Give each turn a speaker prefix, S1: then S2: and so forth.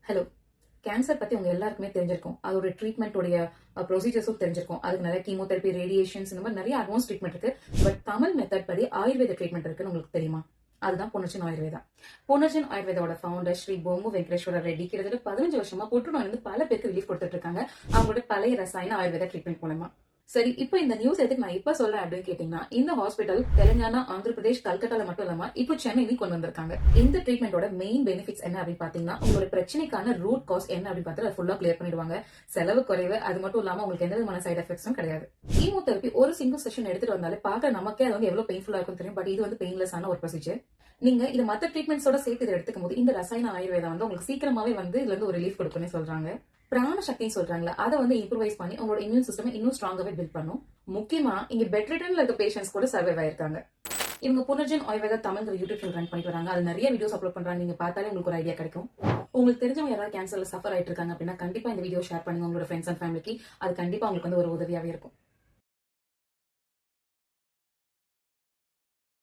S1: Hello. Cancer பத்தி உங்க எல்லாருக்குமே தெரிஞ்சிருக்கும். அதோட ட்ரீட்மெண்ட்டோடைய ப்ரொசீஜர்ஸும் தெரிஞ்சிருக்கும். அதுக்கு நிறைய கீமோதெரபி, ரேடியேஷன்ஸ் இந்த மாதிரி நிறைய அட்வான்ஸ் ட்ரீட்மெண்ட் இருக்கு. பட் தமிழ் மெத்தட் படி ஆயுர்வேத ட்ரீட்மெண்ட் இருக்குன்னு உங்களுக்கு தெரியுமா? அதுதான் புனர்ஜன் ஆயுர்வேதா. புனர்ஜன் ஆயுர்வேதாவோட ஃபவுண்டர் ஸ்ரீ பொம்மு வெங்கடேஸ்வர ரெட்டி கிட்டத்தட்ட 15 வருஷமா புற்றுநோய் வந்து பல பேருக்கு ரிலீஃப் கொடுத்துட்டு இருக்காங்க. அவங்களோட பழைய ரசாயன ஆயுர்வேத ட்ரீட்மெண்ட் மூலமா. சரி, இப்போ இந்த நியூஸ் எதுக்கு நான் இப்ப சொல்றேன் அப்படின்னு கேட்டீங்கன்னா, இந்த ஹாஸ்பிட்டல் தெலுங்கானா, ஆந்திர பிரதேஷ், கல்கட்டால மட்டும் இல்லாம இப்போ சென்னையிலும் கொண்டு வந்திருக்காங்க. இந்த ட்ரீட்மெண்டோட மெயின் பெனிஃபிட்ஸ் என்ன அப்படின்னு பாத்தீங்கன்னா, உங்களோட பிரச்சனைக்கான ரூட் காஸ் என்ன அப்படின்னு பார்த்து ஃபுல்லா கிளியர் பண்ணிடுவாங்க. செலவு குறைவு, அது மட்டும் இல்லாம உங்களுக்கு எந்த விதமான சைட் எஃபெக்ட்ஸும் கிடையாது. கீமோதெரபி ஒரு சிங்கிள் செஷன் எடுத்துட்டு வந்தாலே பார்க்க நமக்கே அது வந்து எவ்வளவு பெயின்ஃபுல்லா இருக்கும் தெரியும். பட் இது வந்து பெயின்லெஸ் ஆன ஒரு ப்ரொசீஜர். நீங்க இது மத்த ட்ரீட்மெண்ட்ஸோட சேர்த்து இதை எடுத்துக்கும் போது இந்த ரசாயன ஆயுர்வேதம் வந்து உங்களுக்கு சீக்கிரமாவே வந்து இதுல இருந்து ஒரு ரிலீஃப் கொடுக்கும்னு சொல்றாங்க. பிராண சக்தின்னு சொல்றாங்களா, அதை வந்து இம்ப்ரூவைஸ் பண்ணி உங்களோட இம்யூன் சிஸ்டம் இன்னும் ஸ்ட்ராங்காவே பில்ட் பண்ணும். முக்கியமா இங்க பெட் ரிட்டன்ல இருக்க பேஷன்ஸ் கூட சர்வைவ் ஆயிருக்காங்க. இவங்க Punarjan Ayurveda Tamil YouTube channel run பண்ணிட்டு வராங்க. அது நிறைய வீடியோஸ் அப்லோட் பண்றாங்க. நீங்க பார்த்தாலே உங்களுக்கு ஒரு ஐடியா கிடைக்கும். உங்களுக்கு தெரிஞ்சவங்க யாராவது கேன்சர்ல சஃபர் ஆயிட்டு இருக்காங்க அப்படின்னா கண்டிப்பா இந்த வீடியோ ஷேர் பண்ணுங்க உங்களோட ஃப்ரெண்ட்ஸ் அண்ட் ஃபேமிலிக்கு. அது கண்டிப்பா உங்களுக்கு வந்து ஒரு உதவியாவே இருக்கும்.